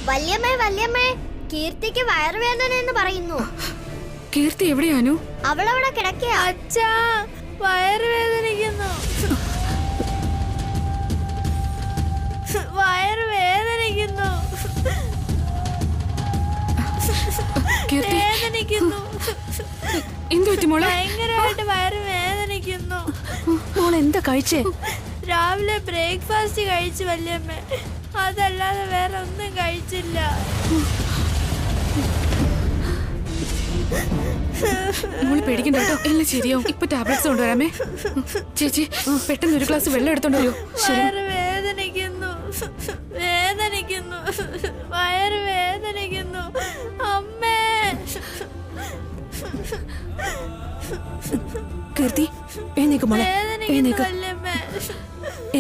വല്യമ്മേ വല്യമ്മേ, കീർത്തിക്ക് വയറുവേദന എന്ന് പറയുന്നു. കീർത്തി എവിടെയാനു? അവളവിടെ കിടക്കുക. അച്ഛാ, വയറുവേദനിക്കുന്നു. വയറുവേദനിക്കുന്നു. വേദനിക്കുന്നു. എന്തു പറ്റി മോളെ? ഭയങ്കരമായിട്ട് വയറുവേദനിക്കുന്നു. മോൾ എന്താ കഴിച്ചേ? രാവിലെ ബ്രേക്ക്ഫാസ്റ്റ് കഴിച്ചു വല്യമ്മ, അതല്ലാതെ വേറെ ഒന്നും കഴിച്ചില്ല. മോള് പേടിക്കണ്ട കേട്ടോ, എല്ലാം ശരിയാവും. ഇപ്പൊ ടാബ്ലറ്റ്സ് കൊണ്ടുവരാമേ. ചേച്ചി പെട്ടെന്ന് ഒരു ഗ്ലാസ് വെള്ളം എടുത്തോണ്ട് വരൂ. വയറ് വേദനിക്കുന്നു, വേദനിക്കുന്നു, വയറ് വേദനിക്കുന്നു. അമ്മേ. കീർത്തി എഴുന്നേക്ക് മോളെ, എഴുന്നേക്ക്.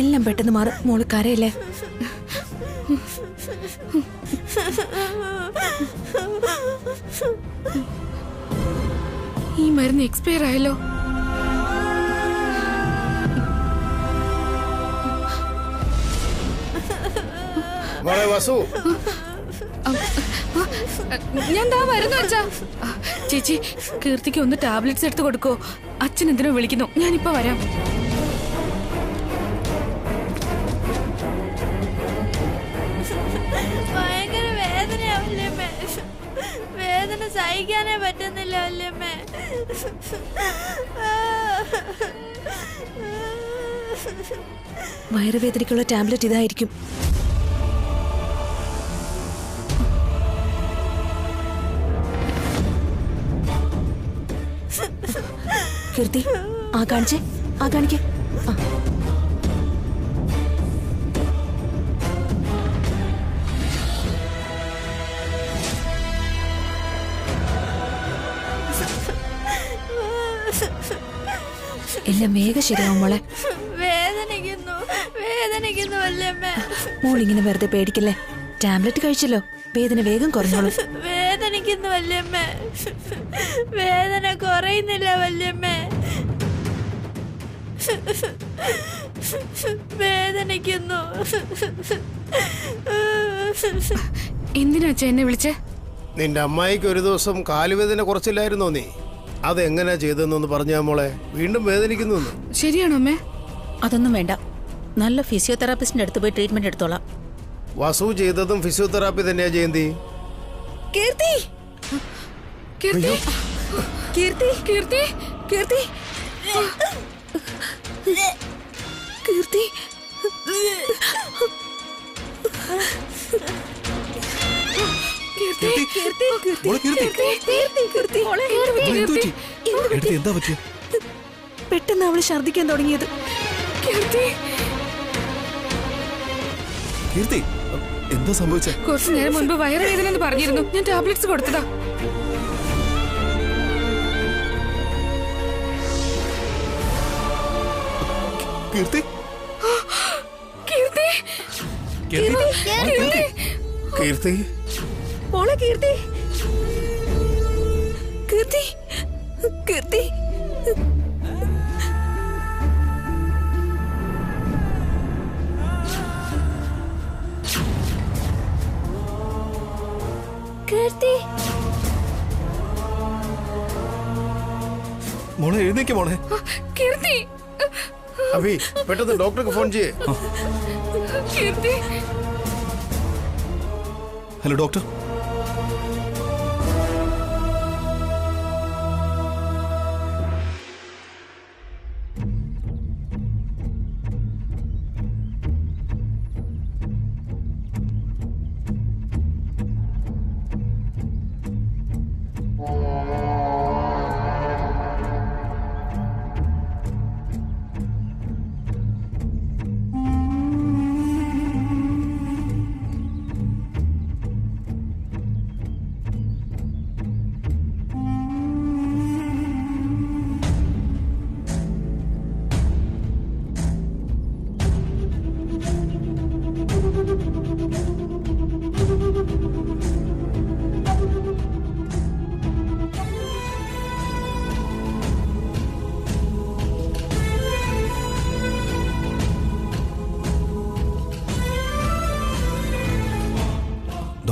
എല്ലാം പെട്ടെന്ന് മാറും. മോള് കരയല്ലേ? ഈ മരുന്ന് എക്സ്പയർ ആയല്ലോ. ഞാൻ ദാ വരുന്നു അച്ഛാ. ചേച്ചി കീർത്തിക്ക് ഒന്ന് ടാബ്ലറ്റ്സ് എടുത്ത് കൊടുക്കോ? അച്ഛൻ എന്തിനോ വിളിക്കുന്നു. ഞാനിപ്പോ വരാം. ഭയങ്കര വേദനയാ വല്യമ്മേ, വേദന സഹിക്കാനേ പറ്റുന്നില്ല വല്യമ്മേ. വയറുവേദനയ്ക്കുള്ള ടാബ്ലറ്റ് ഇതായിരിക്കും. കീർത്തി ആ കാണിച്ചേ, ആ കാണിക്കേ. എല്ലാം വേഗം ശരിയാവും മോളെ. വേദനിക്കുന്നു, വേദനിക്കുന്നു വല്യമ്മേ. മോളിങ്ങനെ വെറുതെ പേടിക്കല്ലേ, ടാബ്ലറ്റ് കഴിച്ചല്ലോ, വേദന വേഗം കുറഞ്ഞോളൂ. വേദനിക്കുന്നു വല്യമ്മേ, വേദന കുറയുന്നില്ല വല്യമ്മേ. വേദനിക്കുന്നു. എന്തിനാ അച്ഛാ എന്നെ വിളിച്ചേ? നിന്റെ അമ്മായിക്ക് ഒരു ദിവസം കാലുവേദന കുറച്ചില്ലായിരുന്നോ നീ? അതെങ്ങനെയാ ചെയ്തെന്നൊന്ന് പറഞ്ഞാ മോളെ. വീണ്ടും വേദനിക്കുന്നു. ശരിയാണോ അമ്മേ? അതൊന്നും വേണ്ട, നല്ല ഫിസിയോതെറാപ്പിസ്റ്റിന്റെ അടുത്ത് പോയി ട്രീറ്റ്മെന്റ് എടുത്തോളാം. വസു ചെയ്തതും ഫിസിയോതെറാപ്പി തന്നെയാ ജയന്തി. കീർത്തി, കീർത്തി, കീർത്തി, കീർത്തി, കീർത്തി, കീർത്തി. പെട്ടെന്ന് അവള് ഛർദിക്കാൻ തുടങ്ങിയത്. എന്താ സംഭവിച്ചേ? കുറച്ചു നേരം മുൻപ് വയറുവേദന എന്ന് പറഞ്ഞിരുന്നു. ഞാൻ ടാബ്ലറ്റ്സ് കൊടുത്തതാ. കീർത്തി, കീർത്തി, കീർത്തി, മോളെ കീർത്തി, കീർത്തി, കീർത്തി. കീർത്തി, മോളെ എഴുന്നേക്ക് മോളെ. കീർത്തി, അഭി പെട്ടെന്ന് ഡോക്ടർക്ക് ഫോൺ ചെയ്യേ. കീർത്തി. Hello doctor.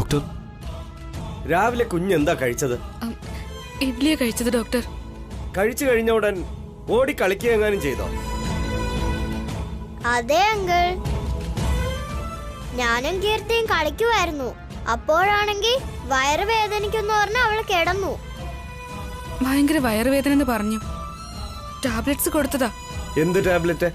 ഡോക്ടർ, രാവിലെ കുഞ്ഞെന്താ കഴിച്ചത്? ഇഡ്ലിയാ കഴിച്ചത് ഡോക്ടർ. കഴിച്ചു കഴിഞ്ഞ ഉടൻ ഓടി കളിക്കുക എങ്ങാനും ചെയ്തോ? അതെ അങ്കിൾ, ഞാനും കീർത്തിയും കളിക്കുമായിരുന്നു. അപ്പോഴാണെങ്കിൽ വയറ് വേദനിക്കുന്നു പറഞ്ഞ് അവള് കിടന്നു. ഭയങ്കര വയറുവേദന എന്ന് പറഞ്ഞു. ടാബ്ലറ്റ്സ് കൊടുത്തതാ. എന്ത് ടാബ്ലറ്റ്?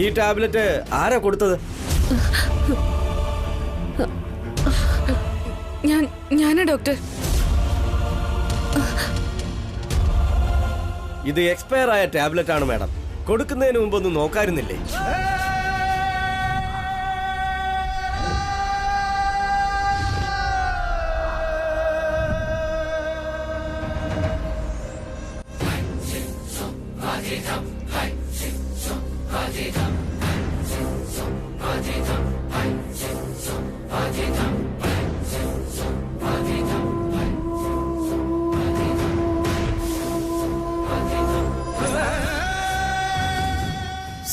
ഈ ടാബ്ലറ്റ് ആരാ കൊടുത്തത്? ഞാനാ ഡോക്ടർ. ഇത് എക്സ്പയർ ആയ ടാബ്ലറ്റ് ആണ് മാഡം. കൊടുക്കുന്നതിന് മുമ്പ് ഒന്ന് നോക്കാറുന്നില്ലേ?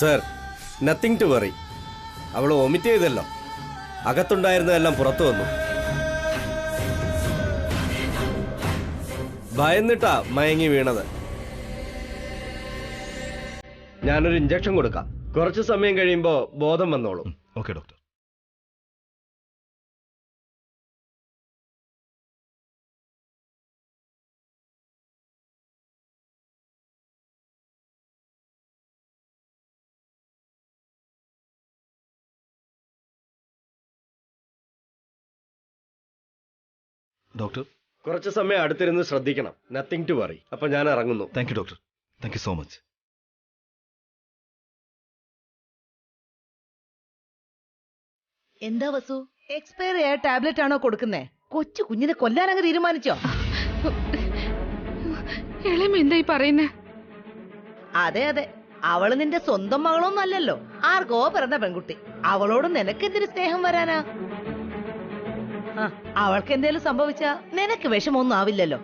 Sir, nothing to worry. അവൾ വൊമിറ്റ് ചെയ്തല്ലോ. അകത്തുണ്ടായിരുന്നതെല്ലാം പുറത്തു വന്നു. ഭയന്നിട്ടാ മയങ്ങി വീണത്. ഞാനൊരു ഇഞ്ചക്ഷൻ കൊടുക്കാം. കുറച്ചു സമയം കഴിയുമ്പോ ബോധം വന്നോളും. Okay doctor. ഡോക്ടർ, കുറച്ചു സമയം അടുത്തിരുന്ന് ശ്രദ്ധിക്കണം. Nothing to worry. അപ്പൊ ഞാൻ ഇറങ്ങുന്നു. Thank you doctor. Thank you so much. എന്താ വസു, എക്സ്പയർ ആയ ടാബ്ലറ്റ് ആണോ കൊടുക്കുന്നേ? കൊച്ചു കുഞ്ഞിനെ കൊല്ലാനങ്ങ് തീരുമാനിച്ചോ? ഇളമ എന്തായി പറയുന്നേ? അതെ അതെ, അവള് നിന്റെ സ്വന്തം മകളൊന്നും അല്ലല്ലോ. ആർക്കോ പിറന്ന പെൺകുട്ടി. അവളോട് നിനക്കെന്തിനു സ്നേഹം വരാനാ? അവൾക്ക് എന്തേലും സംഭവിച്ചാ നിനക്ക് വിഷമൊന്നും ആവില്ലല്ലോ.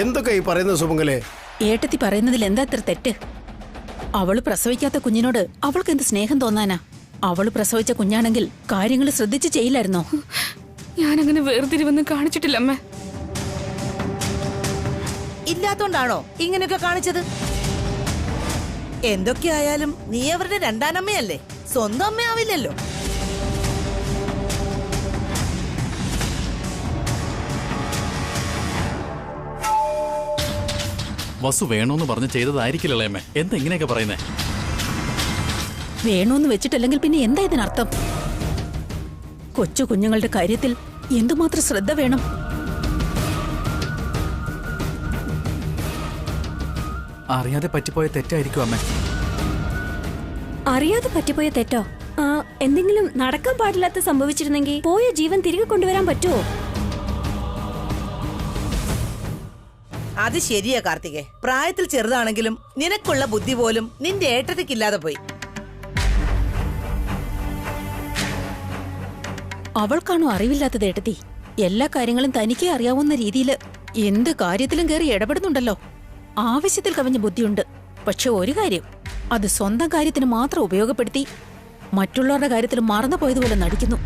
എന്തൊക്കെ ഈ പറയുന്നത് സുമംഗലേ? ഏട്ടത്തി പറയുന്നതിൽ എന്താ ഇത്ര തെറ്റ്? അവള് പ്രസവിക്കാത്ത കുഞ്ഞിനോട് അവൾക്ക് എന്ത് സ്നേഹം തോന്നാനാ? അവള് പ്രസവിച്ച കുഞ്ഞാണെങ്കിൽ കാര്യങ്ങൾ ശ്രദ്ധിച്ച് ചെയ്യില്ലായിരുന്നോ? ഞാനങ്ങനെ വേർതിരിവൊന്നും കാണിച്ചിട്ടില്ല അമ്മ. ഇല്ലാത്തോണ്ടാണോ ഇങ്ങനെയൊക്കെ കാണിച്ചത്? എന്തൊക്കെയായാലും നീ അവരുടെ രണ്ടാനമ്മയല്ലേ, സ്വന്തം അമ്മയാവില്ലല്ലോ. വസു വേണോന്ന് പറഞ്ഞ് ചെയ്തതായിരിക്കില്ലല്ലേ അമ്മേ? എന്താ ഇങ്ങനെയൊക്കെ പറയുന്നേ? വേണോന്ന് വെച്ചിട്ടല്ലെങ്കിൽ പിന്നെ എന്താ ഇതിനർത്ഥം? കൊച്ചു കുഞ്ഞുങ്ങളുടെ കാര്യത്തിൽ എന്തുമാത്രം ശ്രദ്ധ വേണം? അറിയാതെ പറ്റിപ്പോയ തെറ്റായിരിക്കും അമ്മേ. അറിയാതെ പറ്റിപ്പോയ തെറ്റോ? എന്തെങ്കിലും നടക്കാൻ പാടില്ലാത്ത സംഭവിച്ചിരുന്നെങ്കിൽ പോയ ജീവൻ തിരികെ കൊണ്ടുവരാൻ പറ്റുമോ? അത് ശരിയാ കാർത്തികേ. പ്രായത്തിൽ ചെറുതാണെങ്കിലും നിനക്കുള്ള ബുദ്ധി പോലും നിന്റെ ഏട്ടത്തിക്കില്ലാതെ പോയി. അവൾക്കാണോ അറിവില്ലാത്തത് ഏട്ടത്തി? എല്ലാ കാര്യങ്ങളും തനിക്കേ അറിയാവുന്ന രീതിയിൽ എന്ത് കാര്യത്തിലും കയറി ഇടപെടുന്നുണ്ടല്ലോ. ആവശ്യത്തിൽ കവിഞ്ഞ ബുദ്ധിയുണ്ട്. പക്ഷെ ഒരു കാര്യം, അത് സ്വന്തം കാര്യത്തിന് മാത്രം ഉപയോഗപ്പെടുത്തി മറ്റുള്ളവരുടെ കാര്യത്തിൽ മറന്നു പോയതുപോലെ നടിക്കുന്നു.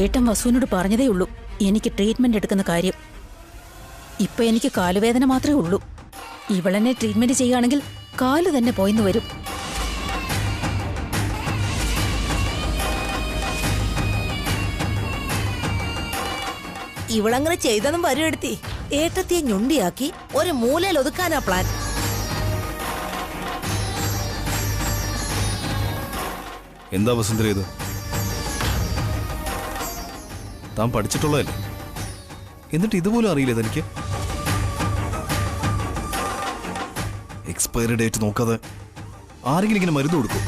ഏട്ടൻ വസുവിനോട് പറഞ്ഞതേ ഉള്ളൂ എനിക്ക് ട്രീറ്റ്മെന്റ് എടുക്കുന്ന കാര്യം. ഇപ്പൊ എനിക്ക് കാലുവേദന മാത്രമേ ഉള്ളൂ. ഇവളെന്നെ ട്രീറ്റ്മെന്റ് ചെയ്യുകയാണെങ്കിൽ കാല് തന്നെ പോയിന്ന് വരും. ഇവളങ്ങനെ ചെയ്തെന്നും വരുമെടുത്തി ഏട്ടത്തിയെ ഞുണ്ടിയാക്കി ഒരു മൂലയിൽ ഒതുക്കാനാ പ്ലാൻ. എന്താ വസുന്ധര ഇത്? താൻ പഠിച്ചിട്ടുള്ളതല്ലേ, എന്നിട്ട് ഇതുപോലും അറിയില്ല തനിക്ക്? എക്സ്പയറി ഡേറ്റ് നോക്കാതെ ആരെങ്കിലും ഇങ്ങനെ മരുന്ന് കൊടുക്കും?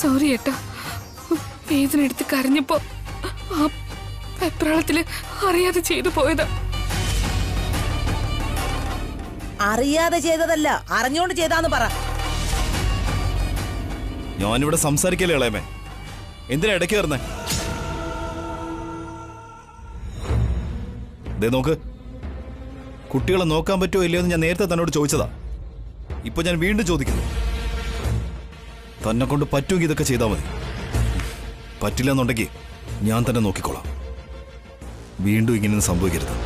സോറി ഏട്ടാ, വേദന എടുത്ത് കരഞ്ഞപ്പോ ആ വെപ്രാളത്തില് അറിയാതെ ചെയ്തു പോയതാ. അറിയാതെ ചെയ്തതല്ല, അറിഞ്ഞോണ്ട് ചെയ്താന്ന് പറ. ഞാനിവിടെ സംസാരിക്കല്ലേ ഇളയമേ, എന്തിനാ ഇടയ്ക്ക് കയറുന്നേ? ദേ നോക്ക്, കുട്ടികളെ നോക്കാൻ പറ്റുമോ ഇല്ലയോ എന്ന് ഞാൻ നേരത്തെ തന്നോട് ചോദിച്ചതാ. ഇപ്പൊ ഞാൻ വീണ്ടും ചോദിക്കുന്നു, തന്നെ കൊണ്ട് പറ്റുമെങ്കിൽ ഇതൊക്കെ ചെയ്താൽ മതി. പറ്റില്ല എന്നുണ്ടെങ്കിൽ ഞാൻ തന്നെ നോക്കിക്കോളാം. വീണ്ടും ഇങ്ങനെയൊന്നും സംഭവിക്കരുത്.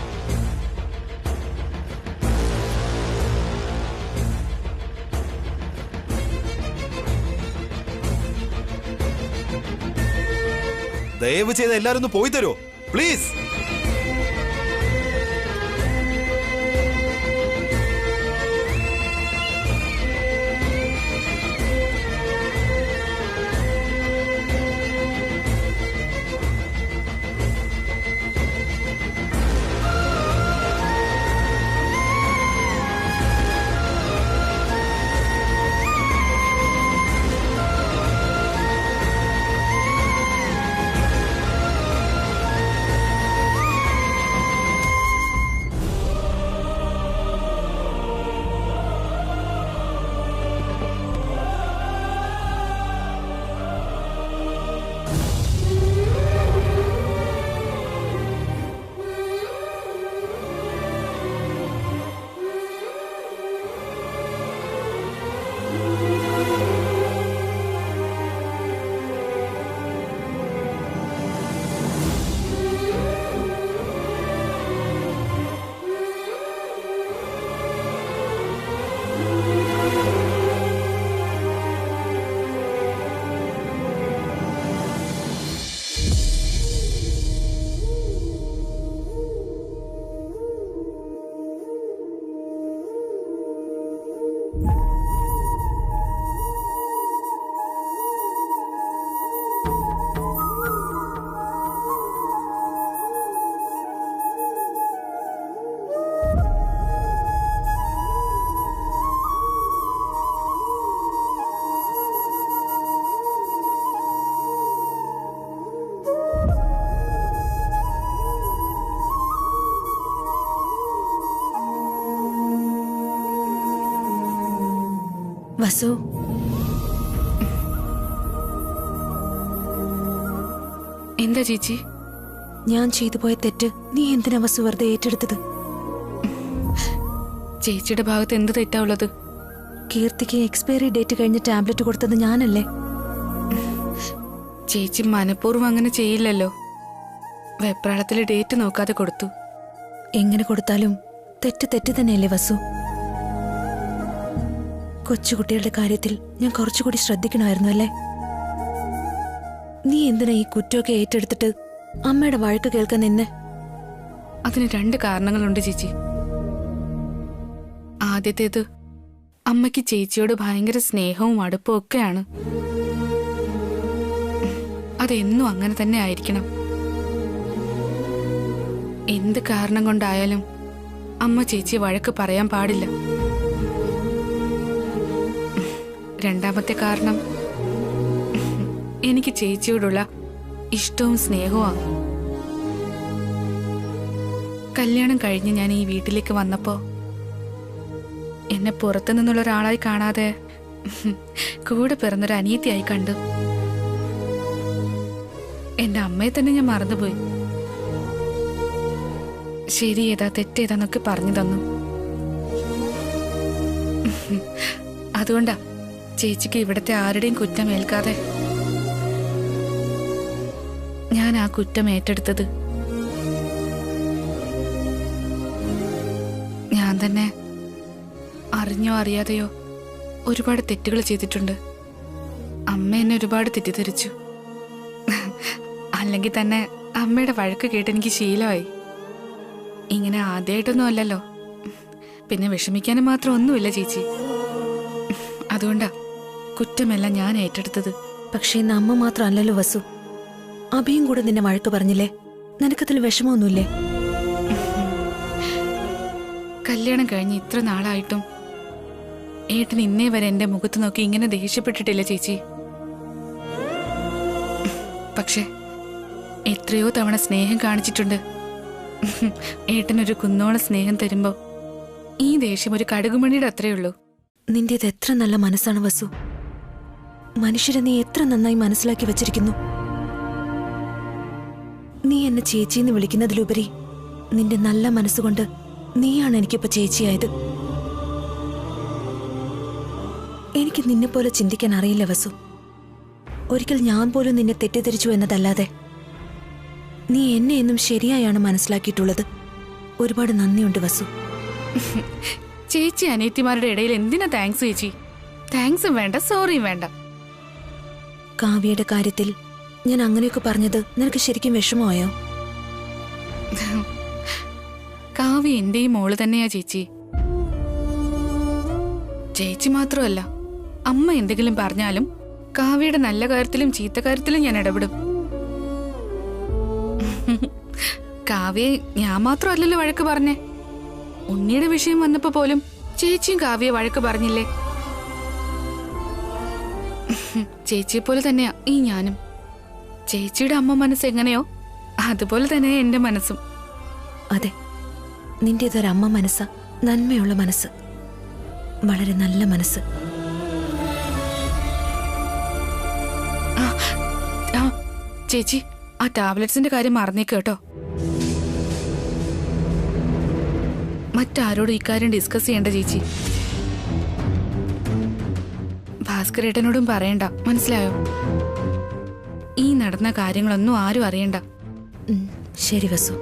ദയവ് ചെയ്ത് എല്ലാരും ഒന്ന് പോയി തരുമോ പ്ലീസ്? വസു, എന്താ ചേച്ചി? ഞാൻ ചെയ്തു പോയ തെറ്റ് നീ എന്തിനാ വസു വെറുതെ ഏറ്റെടുത്തത്? ചേച്ചിയുടെ ഭാഗത്ത് എന്ത് തെറ്റാ ഉള്ളത്? കീർത്തിക്ക് എക്സ്പയറി ഡേറ്റ് കഴിഞ്ഞ് ടാബ്ലറ്റ് കൊടുത്തത് ഞാനല്ലേ? ചേച്ചി മനഃപൂർവ്വം അങ്ങനെ ചെയ്യില്ലല്ലോ. വെപ്രാളത്തില് ഡേറ്റ് നോക്കാതെ കൊടുത്തു. എങ്ങനെ കൊടുത്താലും തെറ്റ് തെറ്റ് തന്നെയല്ലേ വസു? കൊച്ചുകുട്ടികളുടെ കാര്യത്തിൽ ഞാൻ കുറച്ചുകൂടി ശ്രദ്ധിക്കണമായിരുന്നു അല്ലേ? നീ എന്തിനാ ഈ കുറ്റമൊക്കെ ഏറ്റെടുത്തിട്ട് അമ്മയുടെ വഴക്ക് കേൾക്കാൻ നിന്നെ? അതിന് 2 കാരണങ്ങളുണ്ട് ചേച്ചി. ആദ്യത്തേത്, അമ്മയ്ക്ക് ചേച്ചിയോട് ഭയങ്കര സ്നേഹവും അടുപ്പവും ഒക്കെയാണ്. അതെന്നും അങ്ങനെ തന്നെ ആയിരിക്കണം. എന്ത് കാരണം കൊണ്ടായാലും അമ്മ ചേച്ചി വഴക്ക് പറയാൻ പാടില്ല. രണ്ടാമത്തെ കാരണം, എനിക്ക് ചേച്ചിയോടുള്ള ഇഷ്ടവും സ്നേഹവുമാണ്. കല്യാണം കഴിഞ്ഞ് ഞാൻ ഈ വീട്ടിലേക്ക് വന്നപ്പോ എന്നെ പുറത്തു നിന്നുള്ള ഒരാളായി കാണാതെ കൂടെ പിറന്നൊരു അനിയത്തിയായി കണ്ടു. എന്റെ അമ്മയെ തന്നെ ഞാൻ മറന്നുപോയി. ശരി ഏതാ തെറ്റേതാന്നൊക്കെ പറഞ്ഞു തന്നു. അതുകൊണ്ടാ ചേച്ചിക്ക് ഇവിടുത്തെ ആരുടെയും കുറ്റം ഏൽക്കാതെ ഞാൻ ആ കുറ്റം ഏറ്റെടുത്തത്. ഞാൻ തന്നെ അറിഞ്ഞോ അറിയാതെയോ ഒരുപാട് തെറ്റുകൾ ചെയ്തിട്ടുണ്ട്. അമ്മ എന്നെ ഒരുപാട് തെറ്റിദ്ധരിച്ചു. അല്ലെങ്കിൽ തന്നെ അമ്മയുടെ വഴക്ക് കേട്ട് എനിക്ക് ശീലമായി. ഇങ്ങനെ ആദ്യമായിട്ടൊന്നും അല്ലല്ലോ. പിന്നെ വിഷമിക്കാനും മാത്രം ഒന്നുമില്ല ചേച്ചി. അതുകൊണ്ടാ കുറ്റമെല്ലാം ഞാൻ ഏറ്റെടുത്തത്. പക്ഷേ ഇന്ന് അമ്മ മാത്രമല്ലല്ലോ വസു, അഭിയും കൂടെ നിന്നെ വഴക്ക് പറഞ്ഞില്ലേ? നിനക്കതിൽ വിഷമമൊന്നുമില്ലേ? കല്യാണം കഴിഞ്ഞ് ഇത്ര നാളായിട്ടും ഏട്ടൻ ഇന്നേ വരെ എന്റെ മുഖത്ത് നോക്കി ഇങ്ങനെ ദേഷ്യപ്പെട്ടിട്ടില്ല ചേച്ചി. പക്ഷെ എത്രയോ തവണ സ്നേഹം കാണിച്ചിട്ടുണ്ട്. ഏട്ടനൊരു കുന്നോളം സ്നേഹം തരുമ്പോ ഈ ദേഷ്യം ഒരു കടുകുമണിയുടെ അത്രയേ ഉള്ളൂ. നിന്റേത് എത്ര നല്ല മനസ്സാണ് വസു. മനുഷ്യരെ നീ എത്ര നന്നായി മനസ്സിലാക്കി വച്ചിരിക്കുന്നു. നീ എന്നെ ചേച്ചിന്ന് വിളിക്കുന്നതിലുപരി നിന്റെ നല്ല മനസ്സുകൊണ്ട് നീയാണ് എനിക്കിപ്പോ ചേച്ചിയായത്. എനിക്ക് നിന്നെപ്പോലെ ചിന്തിക്കാൻ അറിയില്ല വസു. ഒരിക്കൽ ഞാൻ പോലും നിന്നെ തെറ്റിദ്ധരിച്ചു എന്നതല്ലാതെ നീ എന്നെ എന്നും ശരിയായാണ് മനസ്സിലാക്കിയിട്ടുള്ളത്. ഒരുപാട് നന്ദിയുണ്ട് വസു. ചേച്ചി അനിയത്തിമാരുടെ ഇടയിൽ എന്തിനാ താങ്ക്സ് ചേച്ചി? താങ്ക്സും വേണ്ട, സോറിയും വേണ്ട. കാവ്യയുടെ കാര്യത്തിൽ ഞാൻ അങ്ങനെയൊക്കെ പറഞ്ഞത് നിനക്ക് ശരിക്കും വിഷമമായോ? കാവ്യ എന്റെയും മോള് തന്നെയാ ചേച്ചി. ചേച്ചി മാത്രമല്ല, അമ്മ എന്തെങ്കിലും പറഞ്ഞാലും കാവ്യയുടെ നല്ല കാര്യത്തിലും ചീത്ത കാര്യത്തിലും ഞാൻ ഇടപെടും. കാവ്യെ ഞാൻ മാത്രമല്ലല്ലോ വഴക്ക് പറഞ്ഞേ. ഉണ്ണിയുടെ വിഷയം വന്നപ്പോ പോലും ചേച്ചിയും കാവ്യെ വഴക്ക് പറഞ്ഞില്ലേ? ചേച്ചിയെ പോലെ തന്നെയാ ഈ ഞാനും. ചേച്ചിയുടെ അമ്മ മനസ്സ് എങ്ങനെയോ അതുപോലെ തന്നെയാ എന്റെ മനസ്സും. അതെ, നിന്റേതൊരമ്മ മനസ്സാ, നന്മയുള്ള മനസ്സ്, വളരെ നല്ല മനസ്സ്. ചേച്ചി, ആ ടാബ്ലറ്റ്സിന്റെ കാര്യം മറന്നേക്ക് കേട്ടോ. മറ്റാരോടും ഇക്കാര്യം ഡിസ്കസ് ചെയ്യണ്ട ചേച്ചി. ഭാസ്കരേട്ടനോടും പറയണ്ട, മനസ്സിലായോ? ഈ നടന്ന കാര്യങ്ങളൊന്നും ആരും അറിയണ്ട. ശരി വസു.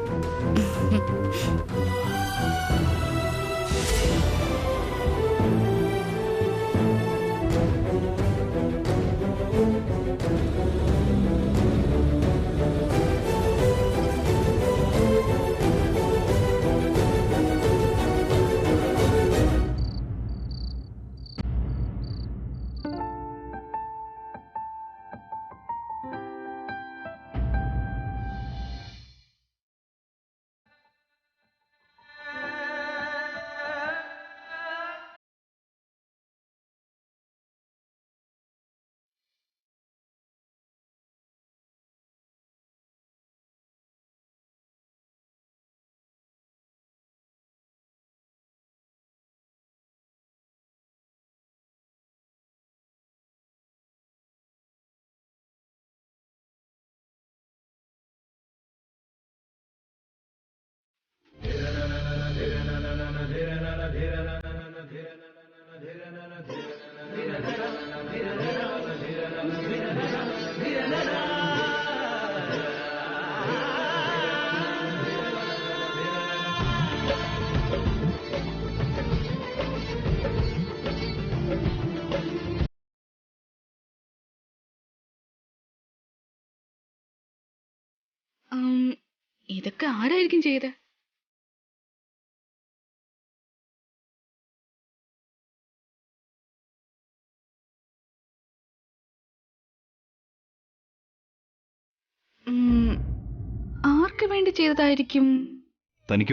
ഇതൊക്കെ ആരായിരിക്കും ചെയ്തത്? ആർക്ക് വേണ്ടി ചെയ്തതായിരിക്കും? തനിക്ക്